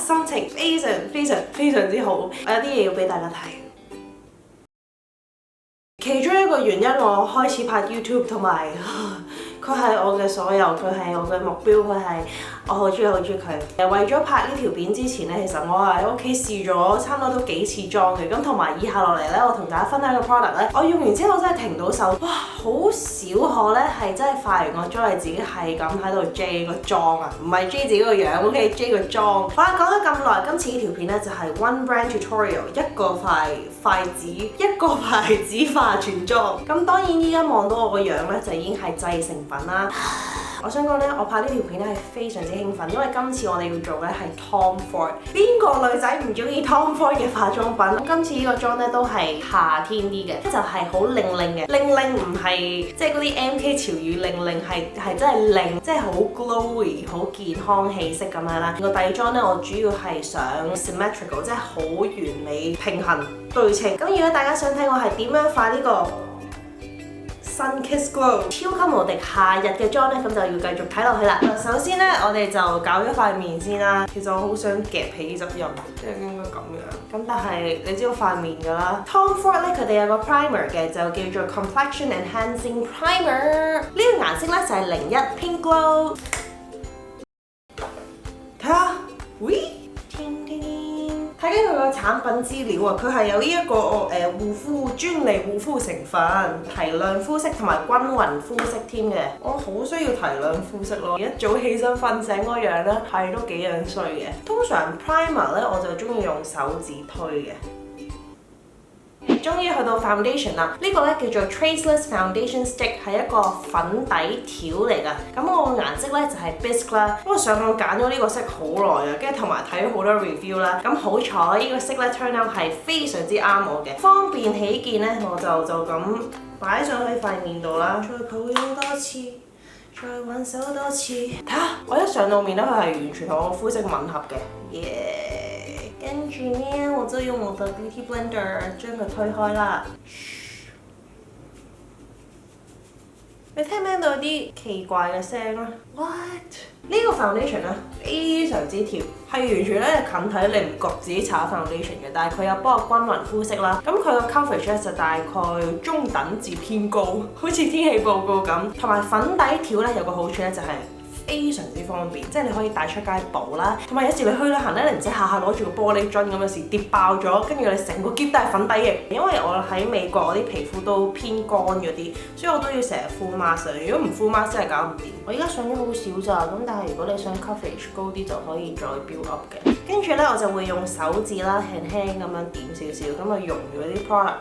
心情非常之好。我有啲嘢要俾大家睇。其中一個原因我開始拍 YouTube 同埋佢係我嘅所有，佢係我嘅目標，佢係我好中意佢。為咗拍呢條片之前咧，其實我喺屋企試咗差唔多都幾次裝嘅，咁同埋以下落嚟咧，我同大家分享個 product 咧，我用完之後真係停到手，哇！好少可咧係真係化完個妝你自己係咁喺度 J 個妝啊，唔係 J 自己個樣 ，OK J 個妝。好啦，講咗咁耐，今次呢條片咧就係 One Brand Tutorial， 一個筷子一個牌子化全妝。咁當然依家望到我個樣咧，就已經係製成品啦。我想講咧，我拍呢條片咧係非常之興奮，因為今次我哋要做嘅係 Tom Ford。邊個女仔唔中意 Tom Ford 嘅化妝品？今次呢個妝咧都係夏天啲嘅，就係好靚嘅。靚唔係即係嗰啲 MK 潮語靚，係真係靚，即係好 glowy、好健康氣息咁樣啦。個底妝咧，我主要係想 symmetrical， 即係好完美、平衡、對稱。咁如果大家想睇我係點樣化呢個Sun Kiss Glow 超級無敵夏日嘅妝咧，咁就要繼續睇落去啦。首先咧，我哋就搞咗塊面先啦。其實我好想夾起執音，即係應該咁樣。咁但係你知道塊面㗎啦。Tom Ford 咧，佢哋有個 primer 嘅，就叫做 Complexion Enhancing Primer。呢個顏色咧就係01 Pink Glow。睇下，喂！睇緊佢個產品資料啊，佢係有呢一個護膚專利護膚成分，提亮膚色同埋均勻膚色添嘅。我好需要提亮膚色咯，一早起身瞓醒嗰樣咧係都幾樣衰嘅。通常 primer 咧我就中意用手指推嘅。終於去到 foundation 啦，呢個咧叫做 Traceless Foundation Stick， 係一個粉底條嚟㗎。咁我個顏色咧就係 Bisque 啦，不過上網揀咗呢個色好耐啊，跟住同埋睇咗好多 review 啦。咁好彩呢個色咧 turn out 係非常之啱我嘅，方便起見咧我就咁擺上去塊面度啦，再抱擁多次，再挽手多次。睇下我一上到面咧，佢係完全同我膚色吻合嘅，跟住呢，我就用我嘅 Beauty Blender 將佢推開啦。你聽唔聽到啲奇怪嘅聲啊 ？What？ 呢個 foundation 咧非常之貼，係完全咧近睇你唔覺自己搽 foundation 嘅，但係佢有幫我均勻膚色啦。咁佢個 coverage 咧就大概中等至偏高，好似天氣報告咁。同埋粉底條咧有個好處咧就係非常之方便，即係你可以帶出街補啦，同埋有時你去旅行咧，你唔使下下攞住個玻璃樽咁，有時跌爆咗，跟住你成個篋都係粉底液。因為我喺美國，我啲皮膚都偏乾嗰啲，所以我都要成日敷 mask。如果唔敷 mask 真係搞唔掂。我而家上咗好少咋，咁但係如果你想 coverage 高啲就可以再 build up 嘅。跟住咧我就會用手指啦，輕輕咁樣點少少，咁啊溶咗啲 product。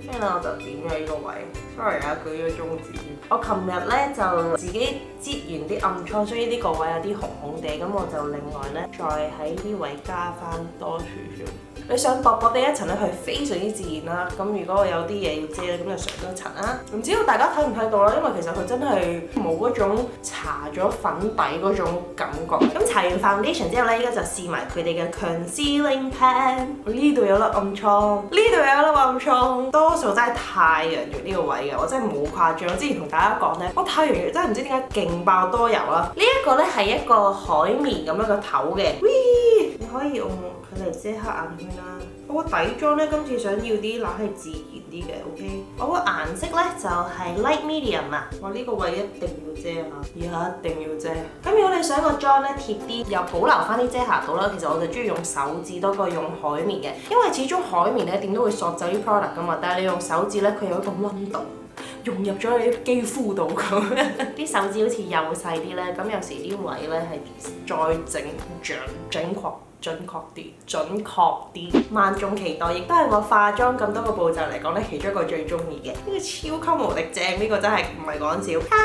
跟住咧我就點咗呢個位 ，sorry 啊，舉咗中指。我琴日咧就自己擠完啲暗瘡，所以呢個位有啲紅紅地，咁我就另外咧再喺呢位加翻多少少。你想薄薄地一層咧，係非常之自然啦。咁如果我有啲嘢要遮咧，咁就上多層啦。唔知道大家睇唔睇到啦，因為其實佢真係冇嗰種搽咗粉底嗰種感覺。咁搽完 foundation 之後咧，依家就試埋佢哋嘅 concealing pan。呢度有粒暗瘡，呢度有粒暗瘡，多數真係太陽穴呢個位嘅，我真係冇誇張。我之前同大家講咧，我太陽穴真係唔知點解勁爆多油啦。呢一個咧係一個海綿咁樣個頭嘅，你可以用佢嚟遮黑眼圈啦。我個底妝咧今次想要啲冷係自然啲嘅 ，OK。我個顏色咧就係 light medium 啊，我呢個位一定要遮下，一定要遮。咁如果你想個妝咧貼啲，又保留翻啲遮瑕度啦，其實我就中意用手指多過用海綿嘅，因為始終海綿咧點都會索走啲 product 噶嘛，但係你用手指咧佢有一個溫度。融入咗你啲肌膚度咁，啲手指好似幼細啲咧，咁有時啲位咧係再準確啲。萬眾期待，亦都係我化妝咁多個步驟嚟講咧，其中一個最中意嘅。呢個超級無敵正，呢個真係唔係講笑。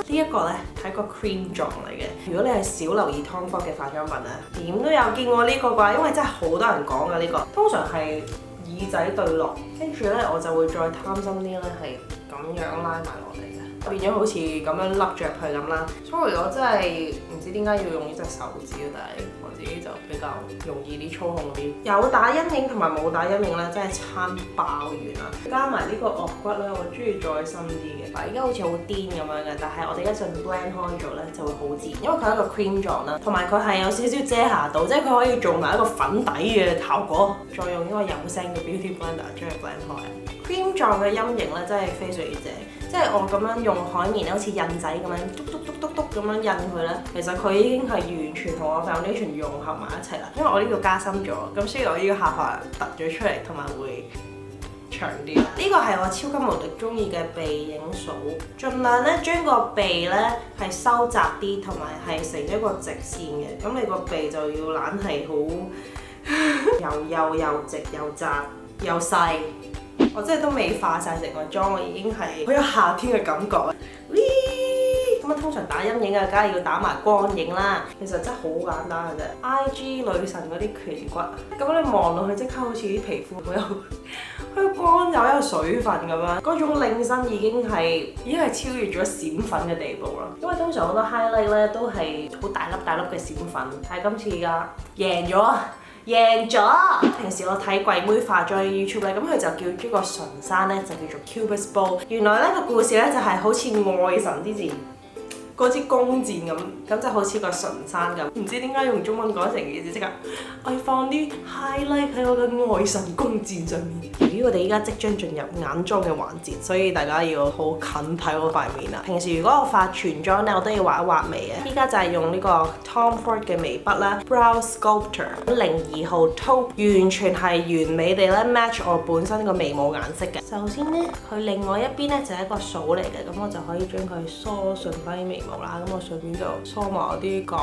呢一個咧係一個 cream 狀嚟嘅。如果你係少留意 Tom Ford 嘅化妝品啊，點都有見過呢個啩，因為真係好多人講㗎呢個。通常係耳仔對落，跟住咧我就會再貪心啲咧，係咁樣拉埋落嚟嘅。變咗好似咁樣笠着佢咁啦。Sorry，我真係唔知點解要用呢隻手指，但係我自己就比較容易啲操控啲。有打陰影同埋冇打陰影咧，真係差爆完啦！加埋呢個顎骨咧，我中意再深啲嘅。嗱，而家好似好癲咁樣嘅，但係我哋一陣 blend 開咗咧就會好自然，因為佢係一個 cream 狀啦，同埋佢係有少少遮瑕度，即係佢可以做埋一個粉底嘅效果。再用呢個有聲嘅 beauty blender 將佢 blend 開。cream 狀嘅陰影咧真係非常之正，即係我咁樣用海綿好似印仔咁樣篤篤篤篤篤咁樣印佢咧，其實佢已經係完全同我 foundation 融合埋一齊啦。因為我呢度加深咗，咁所以我呢個下巴突咗出嚟，同埋會長啲。呢個係我超級無敵中意嘅鼻影掃，盡量咧將個鼻咧係收窄啲，同埋係成一個直線嘅。咁你個鼻就要懶係好又直又窄又細。我真係都未化晒成個妝，我已經係好有夏天嘅感覺。咁啊，通常打陰影啊，梗係要打埋光影啦。其實真係好簡單嘅啫。IG 女神嗰啲顴骨，咁你望落去即刻好似啲皮膚好有光有水分咁樣，嗰種靚身已經係超越咗閃粉嘅地步啦。因為通常好多 highlight 咧都係好大粒嘅閃粉，但係今次而家贏咗。平時我睇鬼妹化妝 YouTube 咧，咁佢就叫呢個唇山咧，就叫做 Cupid's Bow。原來呢個故事咧就係好似愛神之箭嗰支弓箭咁就好似個唇山咁。唔知點解用中文講成嘅字即刻，我要放啲 highlight 喺我嘅愛神弓箭上面。由於我哋依家即將進入眼妝嘅環節，所以大家要好近睇我塊面啦。平時如果我化全妝咧，我都要畫一畫眉嘅。依家就係用呢個 Tom Ford 嘅眉筆啦 ，Brow Sculptor 02號 Taupe， 完全係完美地咧 match 我本身個眉毛顏色嘅。首先咧，佢另外一邊咧就係一個掃嚟嘅，咁我就可以將佢梳順翻啲眉毛啦。咁我順便就梳埋我啲假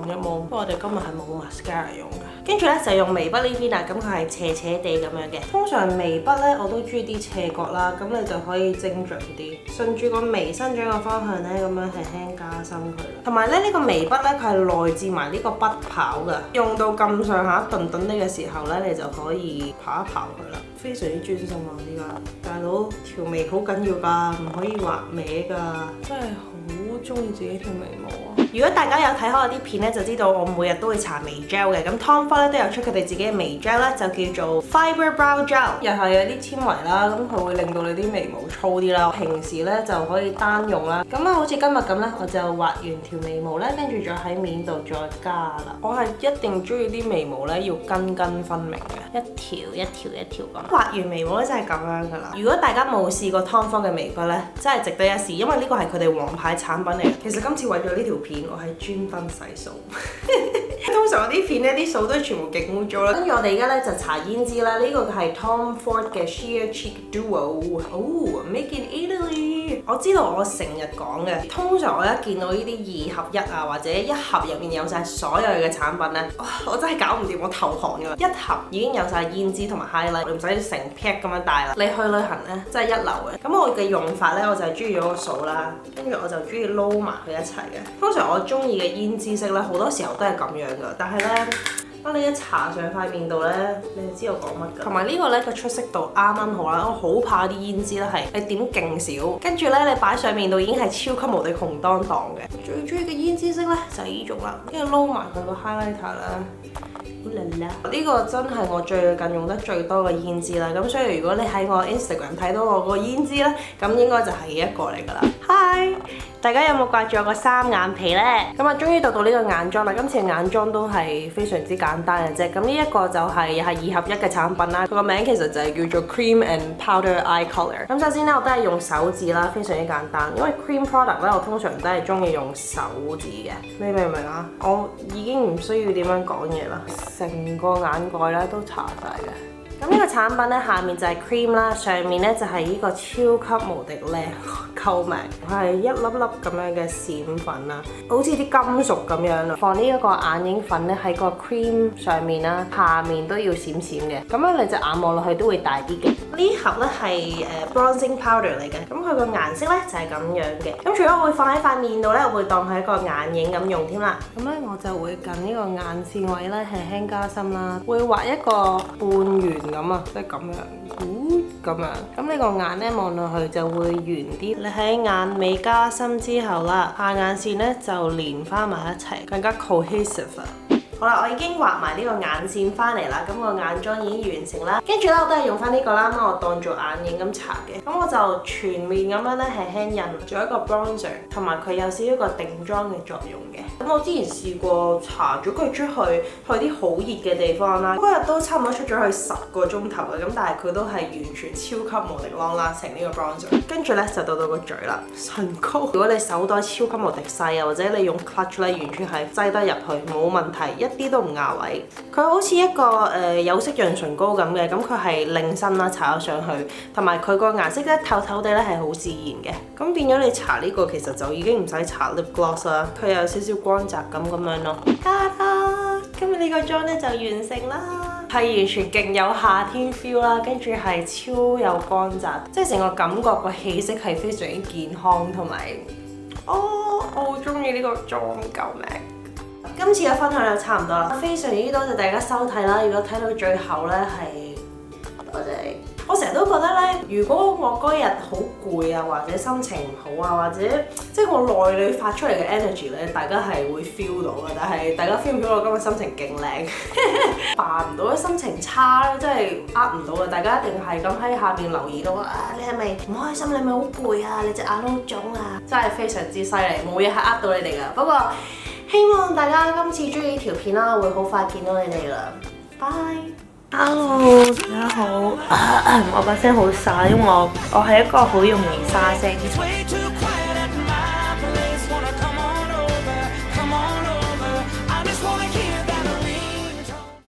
眼一毛，不過我哋今日係冇 mascara 用嘅。跟住咧就用眉筆呢邊啊，咁佢係斜斜地咁樣嘅。通常眉筆咧我都中意啲斜角啦，咁你就可以精準啲，順住個眉生長嘅方向咧，咁樣輕輕加深佢啦。同埋咧呢個眉筆咧，佢係內置埋呢個筆刨㗎，用到咁上下頓頓呢嘅時候咧，你就可以刨一刨佢啦。非常之專心啊！呢個大佬條眉好緊要㗎，唔可以畫歪㗎，真係好中意自己條眉毛啊！如果大家有睇開我啲片咧，就知道我每日都會搽眉 gel 嘅。咁 Tom Ford 咧都有出佢哋自己嘅眉 gel 咧，就叫做 Fiber Brow Gel， 又係有啲纖維啦，咁佢會令到你啲眉毛粗啲啦。平時咧就可以單用啦。咁啊，好似今日咁咧，我就畫完條眉毛咧，跟住再喺面度再加啦。我係一定中意啲眉毛咧要根根分明嘅，一條一條一條咁。畫完眉毛咧真係咁樣噶啦。如果大家冇試過 Tom Ford 嘅眉筆咧，真係值得一試，因為呢個係佢哋王牌產品嚟嘅。其實今次為咗呢條片，我係專登洗數。通常我啲片咧啲數都全部勁污糟啦。跟住我哋而家咧就搽胭脂啦。呢個係 Tom Ford 嘅 Sheer Cheek Duo。Make in Italy。我知道我成日講嘅，通常我一見到呢啲2合1啊，或者一盒入面有晒所有嘅產品咧，我真係搞唔掂，我頭汗㗎。一盒已經有晒胭脂同埋 highlight， 你唔使成 pack 咁樣帶啦。你去旅行咧真係一流嘅。咁我嘅用法咧，我就係中意咗個數啦，跟住我就中意撈埋佢一齊嘅。通常我中意嘅胭脂色咧，好多時候都係咁樣㗎，但係咧，當你一搽上塊面度咧，你就知我講乜㗎。同埋呢個咧個出色度啱啱好啦，我好怕啲胭脂咧係你點勁少，跟住咧你擺上面度已經係超級無敵紅當當嘅。最中意嘅胭脂色咧就係呢種啦，跟住撈埋佢個 highlighter 啦。呢個真係我最近用得最多嘅胭脂啦，咁所以如果你喺我 Instagram 睇到我個胭脂咧，咁應該就係一個嚟㗎啦。Hi， 大家有冇掛住我個三眼皮呢？咁啊，終於到呢個眼妝啦。今次嘅眼妝都係非常之簡單嘅啫。咁呢一個就係又係2合1嘅產品啦。佢個名其實就係叫做 Cream and Powder Eye Color。咁首先咧，我都係用手指啦，非常之簡單。因為 cream product 咧，我通常都係中意用手指嘅。你明唔明啊？我已經唔需要點樣講嘢啦。成個眼蓋咧都搽晒嘅。咁呢個產品咧，下面就係 cream 啦，上面咧就係呢個超級無敵靚，救命！係一粒粒咁樣嘅閃粉啦，好似啲金屬咁樣啦。放呢一個眼影粉咧喺個 cream 上面啦，下面都要閃閃嘅，咁樣你隻眼望落去都會大啲嘅。呢盒咧係bronzing powder 嚟嘅，咁佢個顏色咧就係咁樣嘅。咁除咗我會放喺塊面度咧，我會當係一個眼影咁用添啦。咁咧我就會近呢個眼線位咧輕輕加深啦，會畫一個半圓咁啊，即係咁樣，咁樣。咁呢個眼咧望落去就會圓啲。你喺眼尾加深之後啦，下眼線咧就連翻埋一齊，更加 cohesive 啊。好啦，我已經畫埋呢個眼線翻嚟啦，咁個眼妝已經完成啦。跟住咧，我都係用翻呢個啦，咁我當做眼影咁搽嘅。咁我就全面咁樣咧輕輕印，做一個 bronzer， 同埋佢有少少個定妝嘅作用嘅。咁我之前試過搽咗佢出去啲好熱嘅地方啦，嗰日都差唔多出咗去10個鐘頭嘅，咁但係佢都係完全超級無敵 long lasting 呢個 bronzer。跟住咧就到個嘴啦，唇膏。如果你手袋超級無敵細啊，或者你用 clutch 咧，完全係擠得入去冇問題，一啲都唔壓位。佢好似一個有色潤唇膏咁嘅，咁佢係令身啦，搽咗上去，同埋佢個顏色咧透透地咧係好自然嘅。咁變咗你搽呢個其實就已經唔使搽 lip gloss 啦，佢有少少光澤感咁樣咯。今日呢個妝咧就完成啦，係完全勁有夏天 feel 啦，跟住係超有光澤，即係成個感覺個氣色係非常之健康同埋，我好中意呢個妝，救命！今次嘅分享就差唔多啦，非常之多謝大家收睇啦！如果睇到最後咧，係多謝你。我成日都覺得咧，如果我嗰日好攰啊，或者心情唔好啊，或者即係我內裏發出嚟嘅 energy 咧，大家係會 feel 到嘅。但係大家 feel 唔 feel 到我今日心情勁靚，扮唔到心情差咧，真係呃唔到嘅。大家一定係咁喺下邊留言到啊，你係咪唔開心？你係咪好攰啊？你隻眼好腫啊？真係非常之犀利，冇嘢係呃到你哋㗎。不過希望大家今次中意呢條片啦，會好快見到你哋啦。Bye。Hello，大家好。我把聲好沙，因為我係一個好容易沙聲嘅。